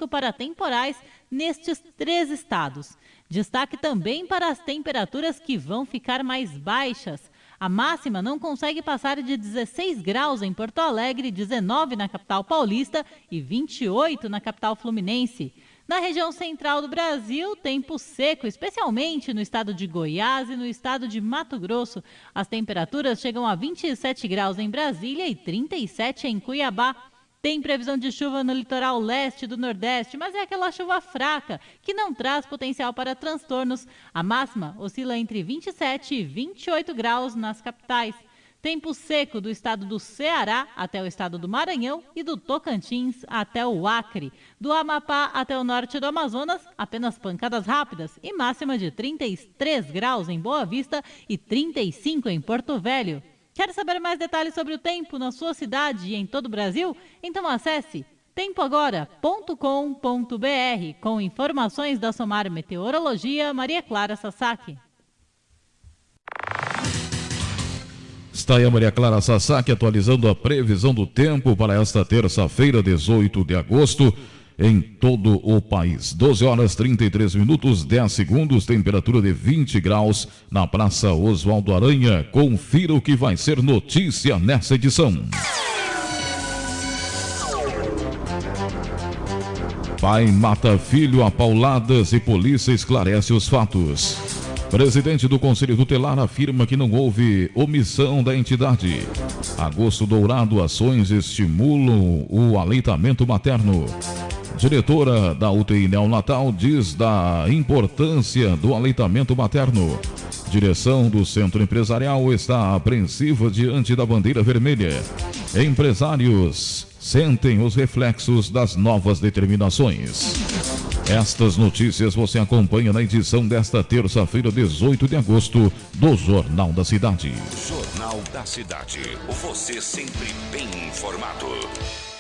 risco para temporais nestes 3 estados. Destaque também para as temperaturas que vão ficar mais baixas. A máxima não consegue passar de 16 graus em Porto Alegre, 19 na capital paulista e 28 na capital fluminense. Na região central do Brasil, tempo seco, especialmente no estado de Goiás e no estado de Mato Grosso. As temperaturas chegam a 27 graus em Brasília e 37 em Cuiabá. Tem previsão de chuva no litoral leste do Nordeste, mas é aquela chuva fraca, que não traz potencial para transtornos. A máxima oscila entre 27 e 28 graus nas capitais. Tempo seco do estado do Ceará até o estado do Maranhão e do Tocantins até o Acre. Do Amapá até o norte do Amazonas, apenas pancadas rápidas e máxima de 33 graus em Boa Vista e 35 em Porto Velho. Quer saber mais detalhes sobre o tempo na sua cidade e em todo o Brasil? Então acesse tempoagora.com.br com informações da Somar Meteorologia, Maria Clara Sasaki. Está aí a Maria Clara Sasaki atualizando a previsão do tempo para esta terça-feira, 18 de agosto, em todo o país. 12 horas 33 minutos, 10 segundos, temperatura de 20 graus na Praça Oswaldo Aranha. Confira o que vai ser notícia nessa edição. Pai mata filho a pauladas e polícia esclarece os fatos. Presidente do Conselho Tutelar afirma que não houve omissão da entidade. Agosto Dourado, ações estimulam o aleitamento materno. Diretora da UTI Neonatal diz da importância do aleitamento materno. Direção do Centro Empresarial está apreensiva diante da bandeira vermelha. Empresários sentem os reflexos das novas determinações. Estas notícias você acompanha na edição desta terça-feira, 18 de agosto, do Jornal da Cidade. Jornal da Cidade. Você sempre bem informado.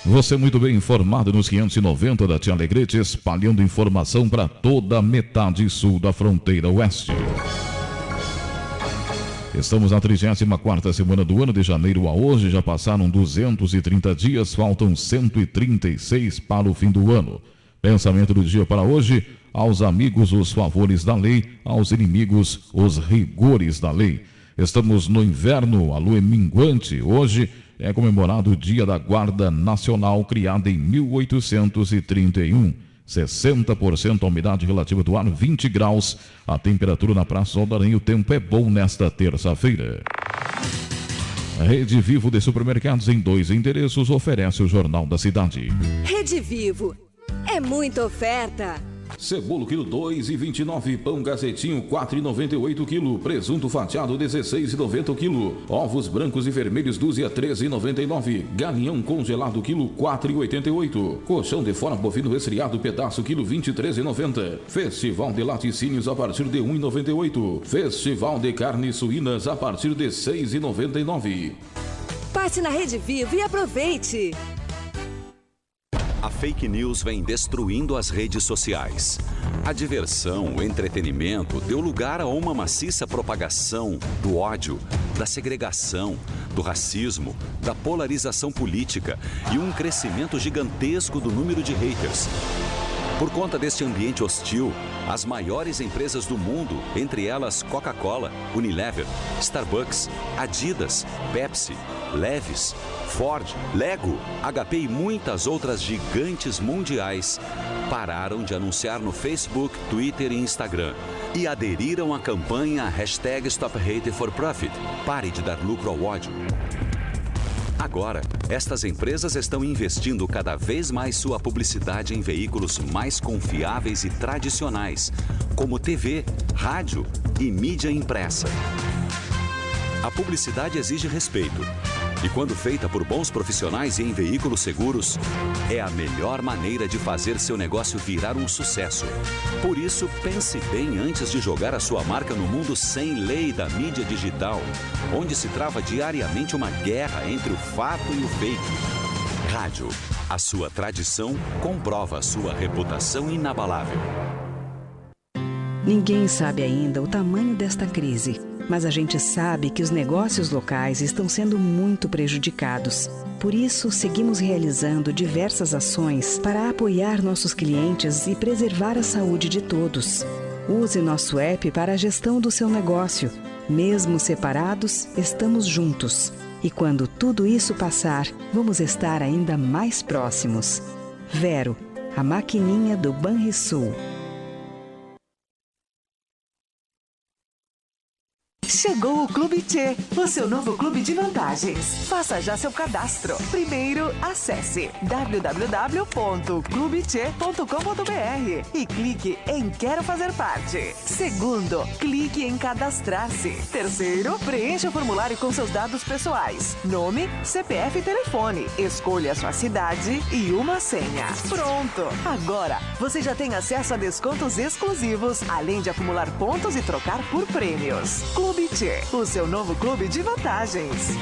Você muito bem informado nos 590 da Tia Alegrete, espalhando informação para toda a metade sul da fronteira oeste. Estamos na 34ª semana do ano, de janeiro a hoje. Já passaram 230 dias, faltam 136 para o fim do ano. Pensamento do dia para hoje: aos amigos os favores da lei, aos inimigos os rigores da lei. Estamos no inverno, a lua é minguante. Hoje é comemorado o Dia da Guarda Nacional, criada em 1831. 60% a umidade relativa do ar, 20 graus. A temperatura na Praça Oswaldo Aranha. O tempo é bom nesta terça-feira. A Rede Vivo de Supermercados em 2 endereços oferece o Jornal da Cidade. Rede Vivo, é muita oferta. Cebola quilo 2,29, pão gazetinho 4,98 quilo, presunto fatiado 16,90 quilo, ovos brancos e vermelhos dúzia 13,99, galinhão congelado quilo 4,88, colchão de fora bovino resfriado pedaço quilo 23,90, festival de laticínios a partir de 1,98, festival de carnes suínas a partir de 6,99. Passe na Rede Vivo e aproveite. A fake news vem destruindo as redes sociais. A diversão, o entretenimento deu lugar a uma maciça propagação do ódio, da segregação, do racismo, da polarização política e um crescimento gigantesco do número de haters. Por conta deste ambiente hostil, as maiores empresas do mundo, entre elas Coca-Cola, Unilever, Starbucks, Adidas, Pepsi, Levi's, Ford, Lego, HP e muitas outras gigantes mundiais, pararam de anunciar no Facebook, Twitter e Instagram e aderiram à campanha #StopHateForProfit. Pare de dar lucro ao ódio. Agora, estas empresas estão investindo cada vez mais sua publicidade em veículos mais confiáveis e tradicionais, como TV, rádio e mídia impressa. A publicidade exige respeito. E quando feita por bons profissionais e em veículos seguros, é a melhor maneira de fazer seu negócio virar um sucesso. Por isso, pense bem antes de jogar a sua marca no mundo sem lei da mídia digital, onde se trava diariamente uma guerra entre o fato e o fake. Rádio, a sua tradição comprova a sua reputação inabalável. Ninguém sabe ainda o tamanho desta crise. Mas a gente sabe que os negócios locais estão sendo muito prejudicados. Por isso, seguimos realizando diversas ações para apoiar nossos clientes e preservar a saúde de todos. Use nosso app para a gestão do seu negócio. Mesmo separados, estamos juntos. E quando tudo isso passar, vamos estar ainda mais próximos. Vero, a maquininha do Banrisul. Chegou o Clube Tchê, o seu novo clube de vantagens. Faça já seu cadastro. Primeiro, acesse www.clubetchê.com.br e clique em Quero Fazer Parte. Segundo, clique em Cadastrar-se. Terceiro, preencha o formulário com seus dados pessoais. Nome, CPF e telefone. Escolha a sua cidade e uma senha. Pronto! Agora, você já tem acesso a descontos exclusivos, além de acumular pontos e trocar por prêmios. Clube Tchê, o seu novo clube de vantagens.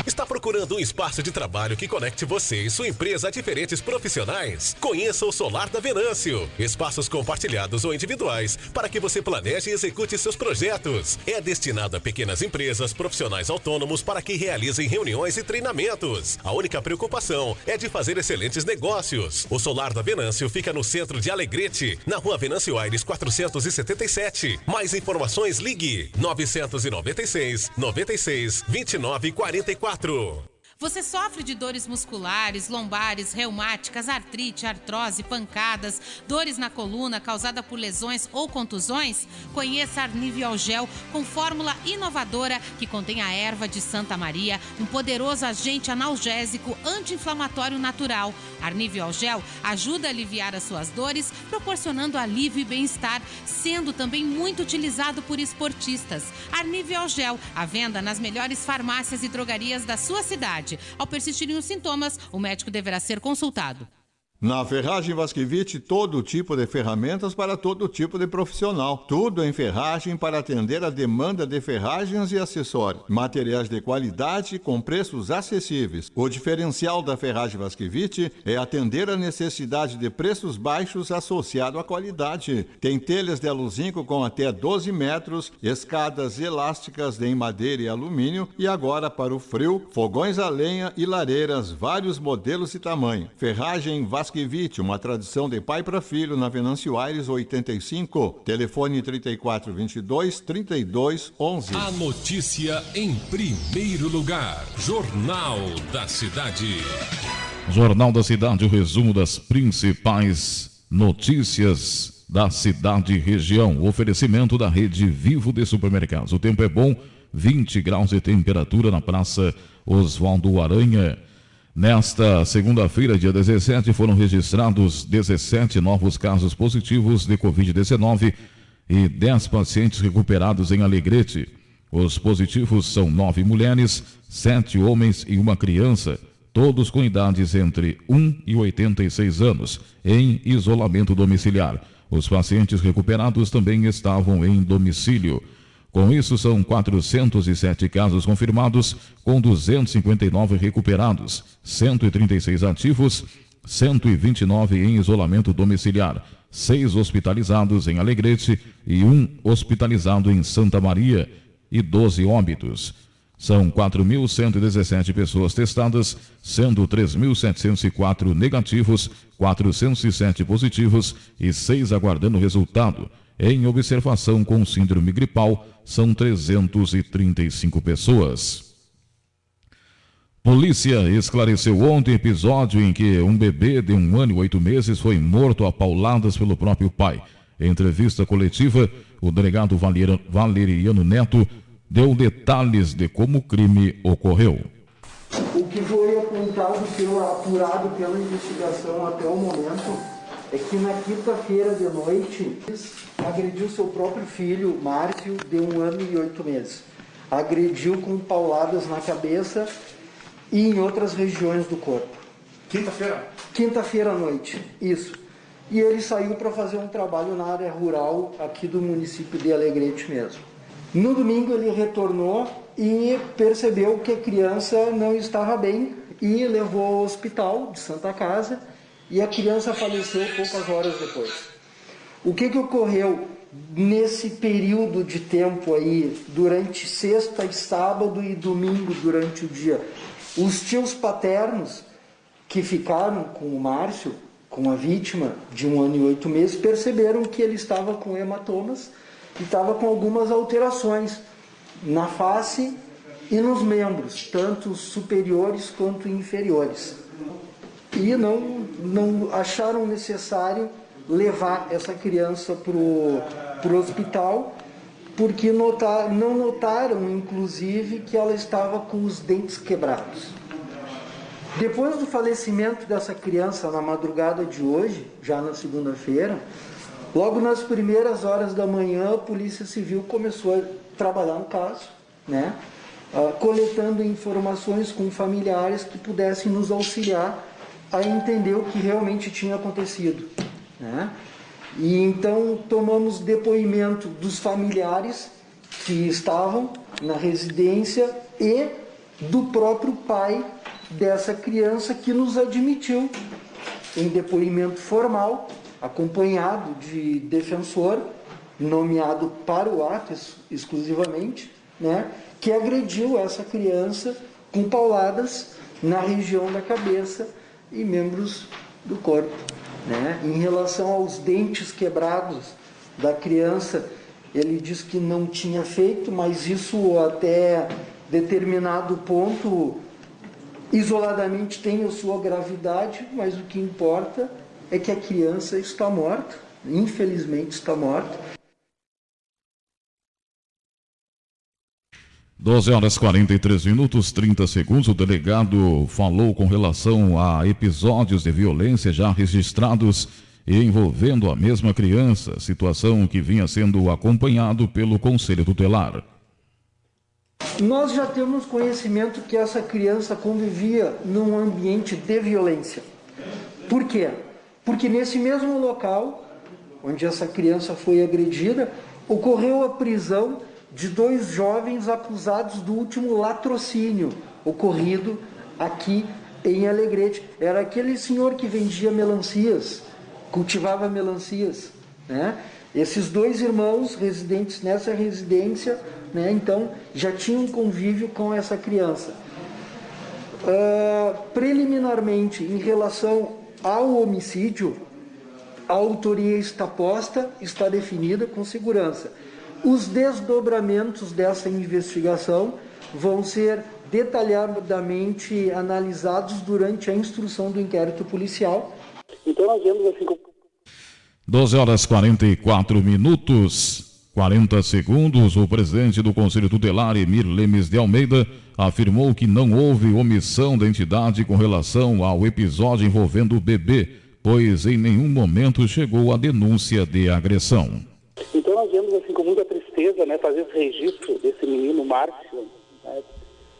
Está procurando um espaço de trabalho que conecte você e sua empresa a diferentes profissionais? Conheça o Solar da Venâncio. Espaços compartilhados ou individuais para que você planeje e execute seus projetos. É destinado a pequenas empresas, profissionais autônomos para que realizem reuniões e treinamentos. A única preocupação é de fazer excelentes negócios. O Solar da Venâncio fica no centro de Alegrete, na rua Venâncio Aires 477. Mais informações, ligue 996 96 29 44. Você sofre de dores musculares, lombares, reumáticas, artrite, artrose, pancadas, dores na coluna causada por lesões ou contusões? Conheça Arniviol Gel com fórmula inovadora que contém a erva de Santa Maria, um poderoso agente analgésico anti-inflamatório natural. Arniviol Gel ajuda a aliviar as suas dores, proporcionando alívio e bem-estar, sendo também muito utilizado por esportistas. Arniviol Gel, à venda nas melhores farmácias e drogarias da sua cidade. Ao persistirem os sintomas, o médico deverá ser consultado. Na Ferragem Vasquevich, todo tipo de ferramentas para todo tipo de profissional. Tudo em ferragem para atender a demanda de ferragens e acessórios. Materiais de qualidade com preços acessíveis. O diferencial da Ferragem Vasquevich é atender a necessidade de preços baixos associado à qualidade. Tem telhas de aluzinco com até 12 metros, escadas elásticas em madeira e alumínio e agora para o frio, fogões a lenha e lareiras, vários modelos e tamanho. Ferragem Vasquevich, uma tradição de pai para filho na Venâncio Aires 85. Telefone 3422-3211. A notícia em primeiro lugar. Jornal da Cidade. Jornal da Cidade, o resumo das principais notícias da cidade e região. O oferecimento da rede Vivo de Supermercados. O tempo é bom, 20 graus de temperatura na Praça Oswaldo Aranha. Nesta segunda-feira, dia 17, foram registrados 17 novos casos positivos de Covid-19 e 10 pacientes recuperados em Alegrete. Os positivos são 9 mulheres, 7 homens e uma criança, todos com idades entre 1 e 86 anos, em isolamento domiciliar. Os pacientes recuperados também estavam em domicílio. Com isso, são 407 casos confirmados, com 259 recuperados, 136 ativos, 129 em isolamento domiciliar, 6 hospitalizados em Alegrete e 1 hospitalizado em Santa Maria e 12 óbitos. São 4.117 pessoas testadas, sendo 3.704 negativos, 407 positivos e 6 aguardando resultado. Em observação com síndrome gripal, são 335 pessoas. Polícia esclareceu ontem episódio em que um bebê de 1 ano e 8 meses foi morto a pauladas pelo próprio pai. Em entrevista coletiva, o delegado Valeriano Neto deu detalhes de como o crime ocorreu. O que foi apurado pela investigação até o momento é que na quinta-feira de noite agrediu seu próprio filho, Márcio, de 1 ano e 8 meses. Agrediu com pauladas na cabeça e em outras regiões do corpo. Quinta-feira? Quinta-feira à noite, isso. E ele saiu para fazer um trabalho na área rural aqui do município de Alegrete mesmo. No domingo ele retornou e percebeu que a criança não estava bem e levou ao hospital de Santa Casa e a criança faleceu poucas horas depois. O que ocorreu? nesse período de tempo aí, durante sexta e sábado e domingo durante o dia, os tios paternos que ficaram com o Márcio, com a vítima de 1 ano e 8 meses, perceberam que ele estava com hematomas e estava com algumas alterações na face e nos membros, tanto superiores quanto inferiores. E não acharam necessário levar essa criança para o hospital, porque não notaram, inclusive, que ela estava com os dentes quebrados. Depois do falecimento dessa criança na madrugada de hoje, já na segunda-feira, logo nas primeiras horas da manhã, a Polícia Civil começou a trabalhar no caso, né? Coletando informações com familiares que pudessem nos auxiliar a entender o que realmente tinha acontecido, né? E então tomamos depoimento dos familiares que estavam na residência e do próprio pai dessa criança, que nos admitiu em depoimento formal, acompanhado de defensor, nomeado para o ato exclusivamente, né, que agrediu essa criança com pauladas na região da cabeça e membros do corpo, né? Em relação aos dentes quebrados da criança, ele diz que não tinha feito, mas isso até determinado ponto isoladamente tem a sua gravidade, mas o que importa é que a criança está morta, infelizmente está morta. 12h43, 30 segundos. O delegado falou com relação a episódios de violência já registrados e envolvendo a mesma criança, situação que vinha sendo acompanhado pelo Conselho Tutelar. Nós já temos conhecimento que essa criança convivia num ambiente de violência. Por quê? Porque nesse mesmo local, onde essa criança foi agredida, ocorreu a prisão de 2 jovens acusados do último latrocínio ocorrido aqui em Alegrete. Era aquele senhor que vendia melancias, cultivava melancias, né? Esses 2 irmãos residentes nessa residência, né, então já tinham um convívio com essa criança. Preliminarmente, em relação ao homicídio, a autoria está posta, está definida com segurança. Os desdobramentos dessa investigação vão ser detalhadamente analisados durante a instrução do inquérito policial. Então nós vemos assim... 12h44, 40 segundos. O presidente do Conselho Tutelar, Emir Lemes de Almeida, afirmou que não houve omissão da entidade com relação ao episódio envolvendo o bebê, pois em nenhum momento chegou a denúncia de agressão. Então nós vemos assim com muita tristeza, né, fazer esse registro desse menino Márcio, né,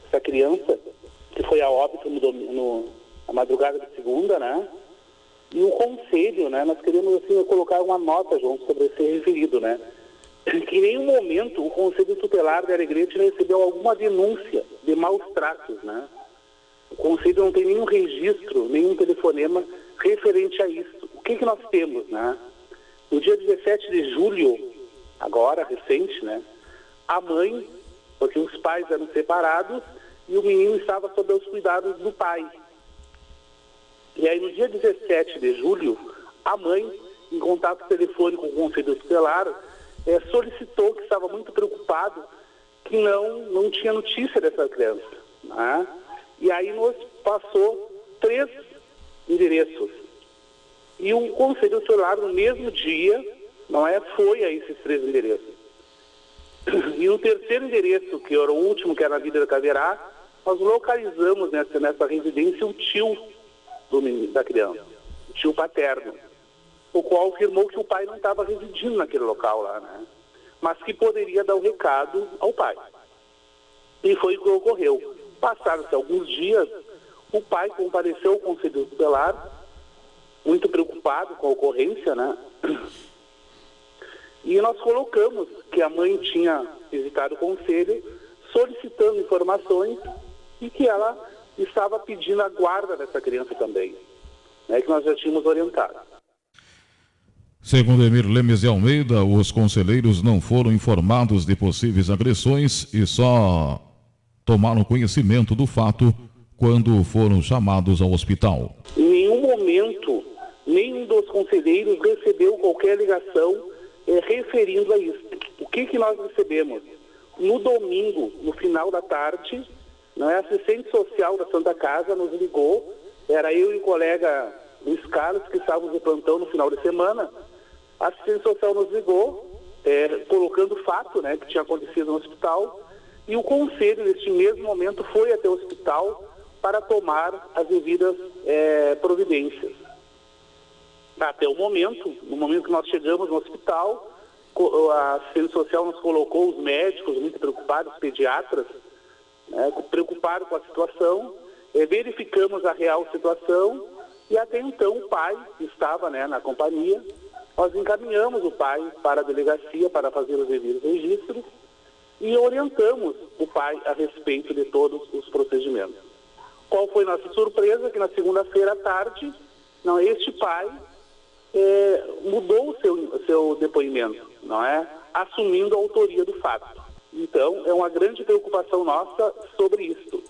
essa criança que foi a óbito na madrugada de segunda, né? E o conselho, né, nós queremos assim colocar uma nota, João, sobre esse referido, né? Que em nenhum momento o Conselho Tutelar de Alegrete recebeu alguma denúncia de maus tratos, né? O Conselho não tem nenhum registro, nenhum telefonema referente a isso. O que nós temos, né? No dia 17 de julho, agora, recente, né? A mãe, porque os pais eram separados e o menino estava sob os cuidados do pai. E aí, no dia 17 de julho, a mãe, em contato telefônico com o Conselho Tutelar, solicitou, que estava muito preocupado, que não tinha notícia dessa criança, né? E aí nos passou 3 endereços. E o Conselho Tutelar, no mesmo dia, foi a esses 3 endereços. E no terceiro endereço, que era o último, que era na Vida da Caverá, nós localizamos nessa residência o tio da criança, o tio paterno, o qual afirmou que o pai não estava residindo naquele local lá, né? Mas que poderia dar o recado ao pai. E foi o que ocorreu. Passaram-se alguns dias, o pai compareceu ao Conselho Tutelar, muito preocupado com a ocorrência, né? E nós colocamos que a mãe tinha visitado o Conselho, solicitando informações e que ela estava pedindo a guarda dessa criança também, né, que nós já tínhamos orientado. Segundo Emir Lemes de Almeida, os conselheiros não foram informados de possíveis agressões e só tomaram conhecimento do fato quando foram chamados ao hospital. Em nenhum momento, nenhum dos conselheiros recebeu qualquer ligação referindo a isso. O que nós recebemos? No domingo, no final da tarde, a assistente social da Santa Casa nos ligou, era eu e o colega Luiz Carlos, que estávamos de plantão no final de semana. A assistente social nos ligou, colocando o fato, que tinha acontecido no hospital, e o conselho, neste mesmo momento, foi até o hospital para tomar as devidas providências. Até o momento, no momento que nós chegamos no hospital, a assistente social nos colocou os médicos muito preocupados, os pediatras, preocupados com a situação, verificamos a real situação e até então o pai estava na companhia. Nós encaminhamos o pai para a delegacia para fazer os devidos registros e orientamos o pai a respeito de todos os procedimentos. Qual foi nossa surpresa? Que na segunda-feira à tarde, este pai mudou o seu depoimento, assumindo a autoria do fato. Então, é uma grande preocupação nossa sobre isso.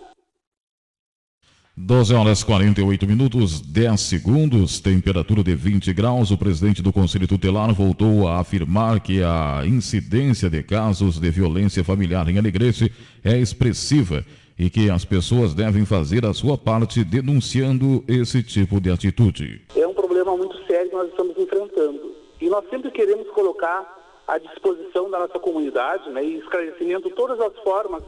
12h48, 10 segundos, temperatura de 20 graus. O presidente do Conselho Tutelar voltou a afirmar que a incidência de casos de violência familiar em Alegrete é expressiva e que as pessoas devem fazer a sua parte denunciando esse tipo de atitude. É um problema muito sério que nós estamos enfrentando. E nós sempre queremos colocar à disposição da nossa comunidade, e esclarecimento de todas as formas,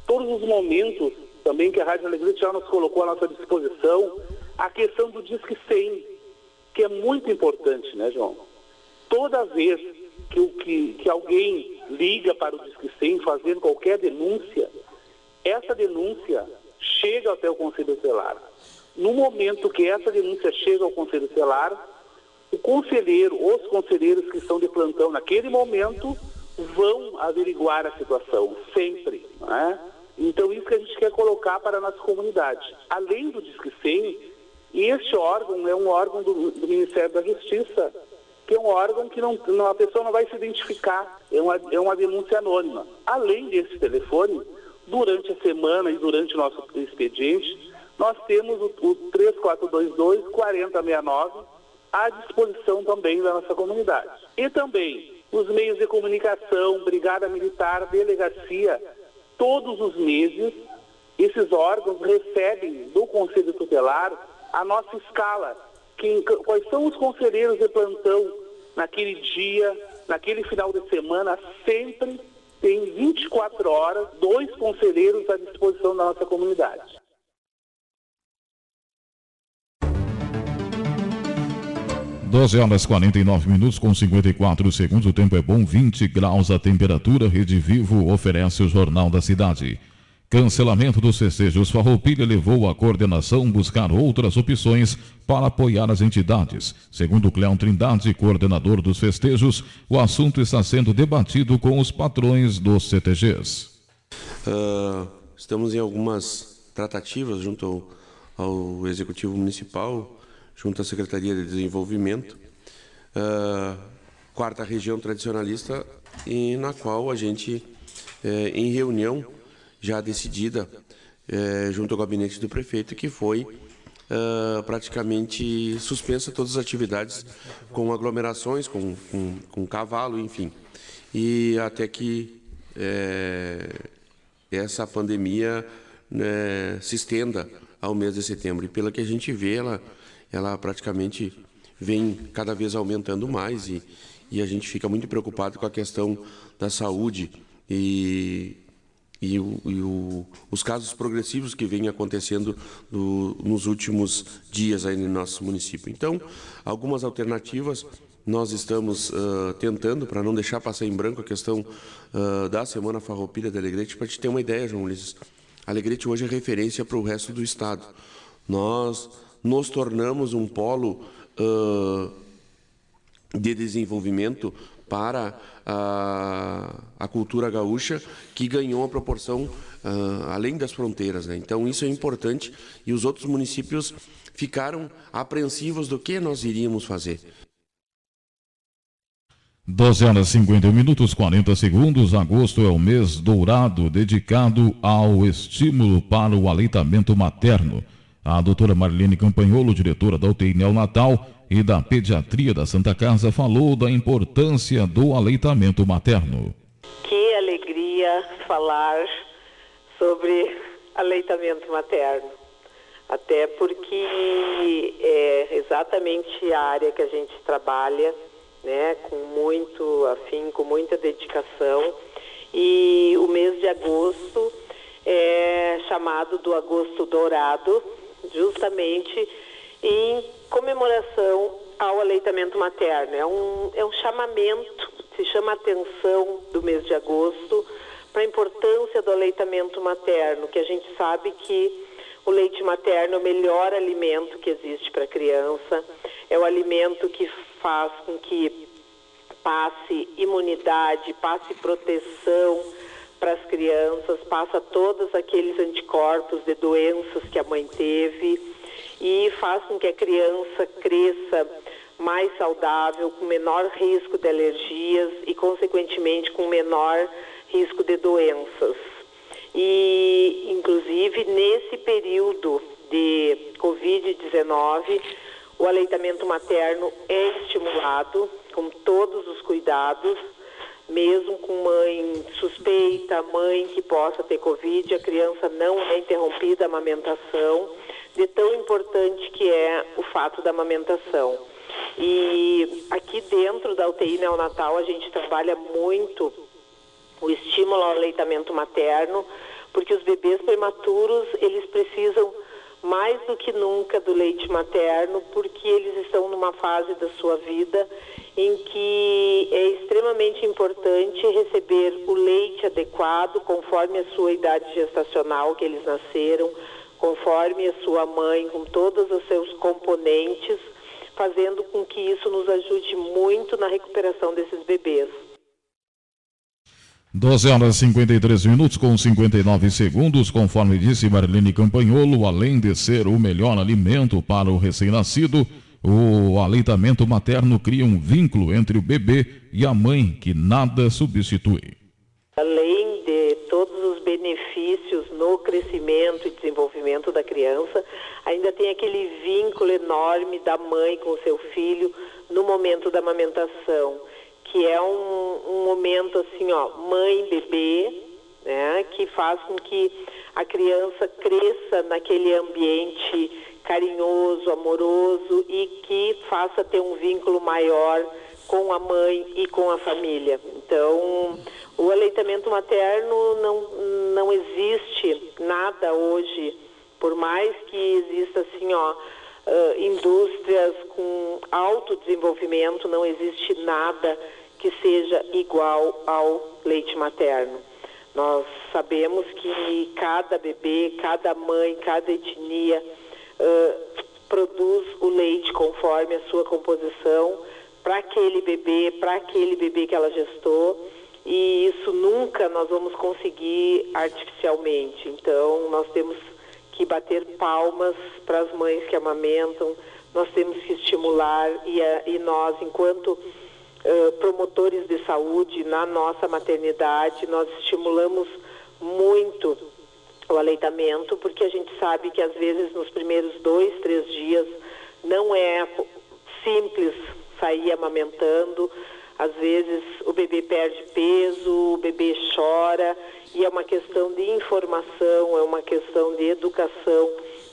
todos os momentos também que a Rádio Alegrete já nos colocou à nossa disposição, a questão do Disque 100, que é muito importante, João? Toda vez que alguém liga para o Disque 100 fazendo qualquer denúncia, essa denúncia chega até o Conselho Tutelar. No momento que essa denúncia chega ao Conselho Tutelar, o conselheiro, os conselheiros que estão de plantão naquele momento vão averiguar a situação, sempre, Então, isso que a gente quer colocar para a nossa comunidade. Além do Disque 100, este órgão é um órgão do Ministério da Justiça, que é um órgão que a pessoa não vai se identificar, é uma denúncia anônima. Além desse telefone, durante a semana e durante o nosso expediente, nós temos o 3422-4069 à disposição também da nossa comunidade. E também os meios de comunicação, Brigada Militar, Delegacia, todos os meses, esses órgãos recebem do Conselho Tutelar a nossa escala, quais são os conselheiros de plantão naquele dia, naquele final de semana, sempre tem 24 horas, 2 conselheiros à disposição da nossa comunidade. Doze horas 49 minutos com 54 segundos, o tempo é bom, 20 graus a temperatura. Rede Vivo oferece o Jornal da Cidade. Cancelamento dos festejos Farroupilha levou a coordenação buscar outras opções para apoiar as entidades. Segundo Cleon Trindade, coordenador dos festejos, o assunto está sendo debatido com os patrões dos CTGs. Estamos em algumas tratativas junto ao Executivo Municipal, junto à Secretaria de Desenvolvimento, quarta região tradicionalista, e na qual a gente, em reunião já decidida, junto ao gabinete do prefeito, que foi praticamente suspensa todas as atividades com aglomerações, com cavalo, enfim. E até que essa pandemia se estenda ao mês de setembro. E pelo que a gente vê, ela praticamente vem cada vez aumentando mais e a gente fica muito preocupado com a questão da saúde e os casos progressivos que vêm acontecendo nos últimos dias aí no nosso município. Então, algumas alternativas nós estamos tentando, para não deixar passar em branco a questão da Semana Farroupilha de Alegrete. Para te ter uma ideia, João Ulisses, Alegrete hoje é referência para o resto do estado. Nós nos tornamos um polo de desenvolvimento para a cultura gaúcha, que ganhou uma proporção além das fronteiras, Então isso é importante e os outros municípios ficaram apreensivos do que nós iríamos fazer. 12h51, 40 segundos. Agosto é o mês dourado dedicado ao estímulo para o aleitamento materno. A doutora Marlene Campanholo, diretora da UTI Neonatal e da Pediatria da Santa Casa, falou da importância do aleitamento materno. Que alegria falar sobre aleitamento materno, até porque é exatamente a área que a gente trabalha, né, com muito afinco, com muita dedicação, e o mês de agosto é chamado do Agosto Dourado, justamente em comemoração ao aleitamento materno. É um chamamento, se chama a atenção do mês de agosto para a importância do aleitamento materno, que a gente sabe que o leite materno é o melhor alimento que existe para a criança, é o alimento que faz com que passe imunidade, passe proteção para as crianças, passa todos aqueles anticorpos de doenças que a mãe teve e faz com que a criança cresça mais saudável, com menor risco de alergias e, consequentemente, com menor risco de doenças. E, inclusive, nesse período de Covid-19, o aleitamento materno é estimulado com todos os cuidados, mesmo com mãe suspeita, mãe que possa ter Covid, a criança não é interrompida a amamentação, de tão importante que é o fato da amamentação. E aqui dentro da UTI neonatal a gente trabalha muito o estímulo ao aleitamento materno, porque os bebês prematuros, eles precisam mais do que nunca do leite materno, porque eles estão numa fase da sua vida em que é extremamente importante receber o leite adequado, conforme a sua idade gestacional que eles nasceram, conforme a sua mãe, com todos os seus componentes, fazendo com que isso nos ajude muito na recuperação desses bebês. 12h53, com 59 segundos, conforme disse Marlene Campanholo, além de ser o melhor alimento para o recém-nascido, o aleitamento materno cria um vínculo entre o bebê e a mãe que nada substitui. Além de todos os benefícios no crescimento e desenvolvimento da criança, ainda tem aquele vínculo enorme da mãe com o seu filho no momento da amamentação, que é um momento assim, ó, mãe-bebê, né, que faz com que a criança cresça naquele ambiente carinhoso, amoroso e que faça ter um vínculo maior com a mãe e com a família. Então, o aleitamento materno não existe nada hoje, por mais que exista assim, ó, indústrias com alto desenvolvimento, não existe nada que seja igual ao leite materno. Nós sabemos que cada bebê, cada mãe, cada etnia produz o leite conforme a sua composição para aquele bebê que ela gestou, e isso nunca nós vamos conseguir artificialmente. Então, nós temos que bater palmas para as mães que amamentam, nós temos que estimular e nós, enquanto promotores de saúde na nossa maternidade, nós estimulamos muito o aleitamento, porque a gente sabe que às vezes nos primeiros 2, 3 dias não é simples sair amamentando, às vezes o bebê perde peso, o bebê chora, e é uma questão de informação, é uma questão de educação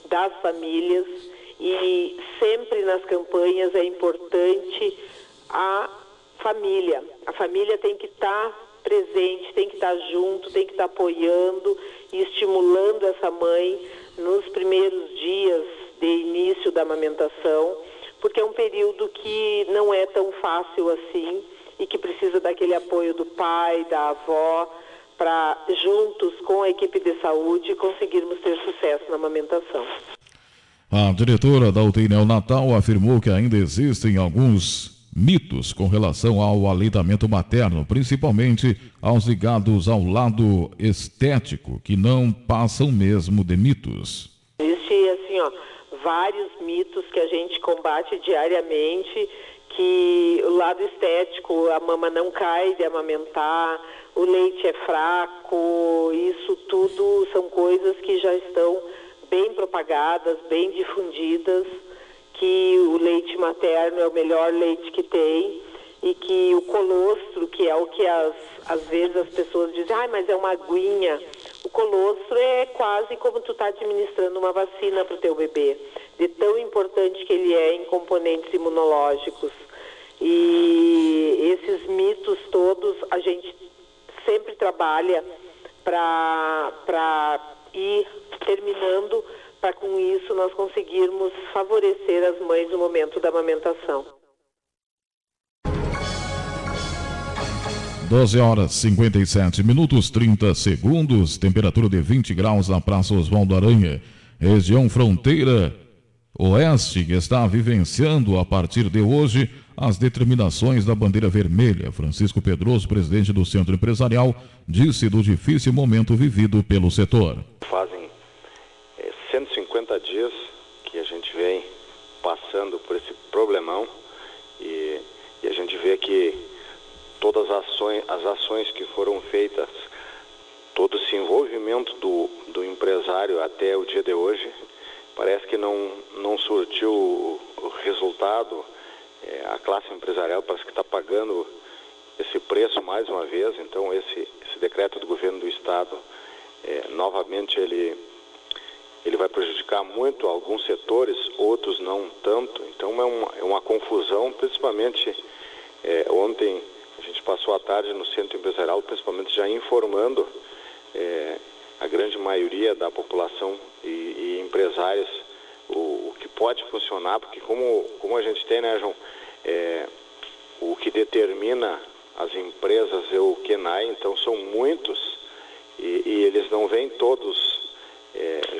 das famílias, e sempre nas campanhas é importante a família. A família tem que estar presente, tem que estar junto, tem que estar apoiando e estimulando essa mãe nos primeiros dias de início da amamentação, porque é um período que não é tão fácil assim e que precisa daquele apoio do pai, da avó, para juntos com a equipe de saúde conseguirmos ter sucesso na amamentação. A diretora da UTI Neonatal afirmou que ainda existem alguns mitos com relação ao aleitamento materno, principalmente aos ligados ao lado estético, que não passam mesmo de mitos. Existe, assim, ó, vários mitos que a gente combate diariamente, que o lado estético, a mama não cai de amamentar, o leite é fraco, isso tudo são coisas que já estão bem propagadas, bem difundidas, que o leite materno é o melhor leite que tem e que o colostro, que é o que às vezes as pessoas dizem, mas é uma aguinha. O colostro é quase como tu está administrando uma vacina para o teu bebê, de tão importante que ele é em componentes imunológicos. E esses mitos todos a gente sempre trabalha para ir terminando, para com isso nós conseguirmos favorecer as mães no momento da amamentação. 12 horas 57 minutos 30 segundos, temperatura de 20 graus na Praça Oswaldo Aranha, região fronteira oeste, que está vivenciando a partir de hoje as determinações da bandeira vermelha. Francisco Pedroso, presidente do Centro Empresarial, disse do difícil momento vivido pelo setor. Fazem 150 dias que a gente vem passando por esse problemão e a gente vê que todas as ações que foram feitas, todo esse envolvimento do empresário até o dia de hoje, parece que não surtiu o resultado. A classe empresarial parece que está pagando esse preço mais uma vez. Então esse decreto do governo do estado, novamente ele vai prejudicar muito alguns setores, outros não tanto. Então é uma confusão, principalmente ontem a gente passou a tarde no centro empresarial, principalmente já informando a grande maioria da população e empresários o que pode funcionar, porque como a gente tem, né, João, o que determina as empresas é o KENAI, então são muitos e eles não vêm todos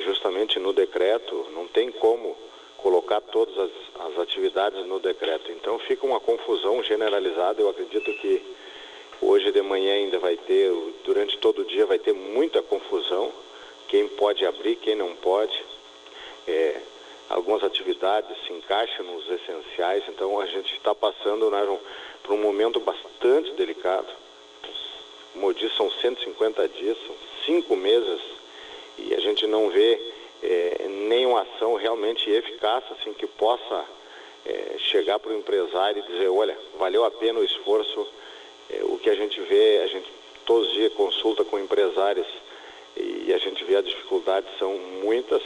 justamente no decreto, não tem como colocar todas as atividades no decreto, então fica uma confusão generalizada. Eu acredito que hoje de manhã ainda vai ter, durante todo o dia vai ter muita confusão, quem pode abrir, quem não pode. Algumas atividades se encaixam nos essenciais, então a gente está passando, né, por um momento bastante delicado. Como eu disse, são 150 dias, são 5 meses, e a gente não vê nenhuma ação realmente eficaz, assim, que possa chegar para o empresário e dizer, olha, valeu a pena o esforço. O que a gente vê, a gente todos os dias consulta com empresários e a gente vê as dificuldades são muitas.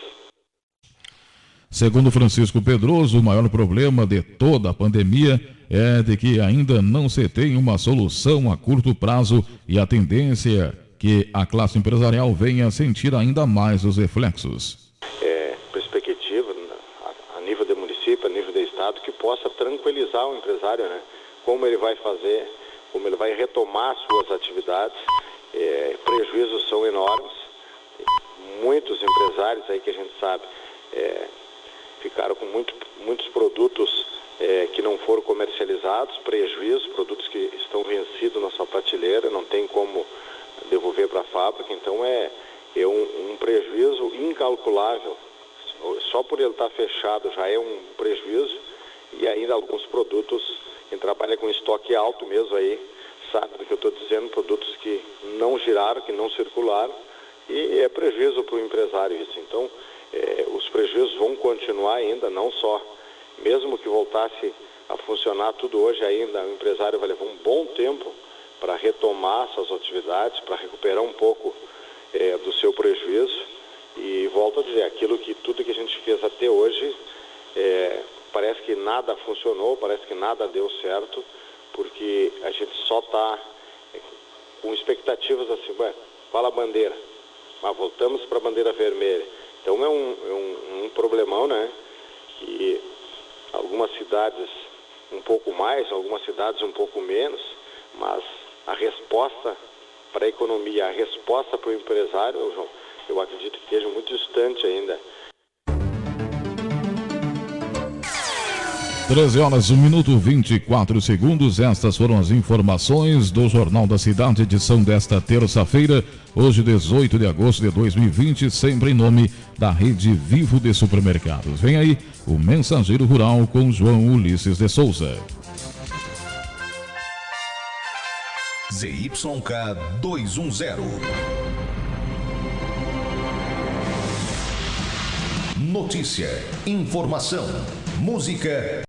Segundo Francisco Pedroso, o maior problema de toda a pandemia é de que ainda não se tem uma solução a curto prazo e a tendência é que a classe empresarial venha a sentir ainda mais os reflexos. Perspectiva a nível do município, a nível do estado, que possa tranquilizar o empresário, né? Como ele vai fazer, como ele vai retomar suas atividades. Prejuízos são enormes. Muitos empresários aí que a gente sabe ficaram com muitos produtos que não foram comercializados, prejuízos, produtos que estão vencidos na sua prateleira, não tem como devolver para a fábrica, então é um prejuízo incalculável. Só por ele estar fechado já é um prejuízo, e ainda alguns produtos, quem trabalha com estoque alto mesmo aí, sabe do que eu estou dizendo, produtos que não giraram, que não circularam, e é prejuízo para o empresário isso. Então, os prejuízos vão continuar ainda, não só, mesmo que voltasse a funcionar tudo hoje ainda, o empresário vai levar um bom tempo para retomar suas atividades, para recuperar um pouco do seu prejuízo. E volto a dizer, tudo que a gente fez até hoje, parece que nada funcionou, parece que nada deu certo, porque a gente só está com expectativas assim, fala a bandeira, mas voltamos para a bandeira vermelha. Então é um problemão, né? E algumas cidades um pouco mais, algumas cidades um pouco menos, mas a resposta para a economia, a resposta para o empresário, João, eu acredito que esteja muito distante ainda. 13 horas, 1 minuto 24 segundos. Estas foram as informações do Jornal da Cidade, edição desta terça-feira, hoje 18 de agosto de 2020, sempre em nome da Rede Vivo de Supermercados. Vem aí o Mensageiro Rural com João Ulisses de Souza. ZYK 210. Notícia, informação, música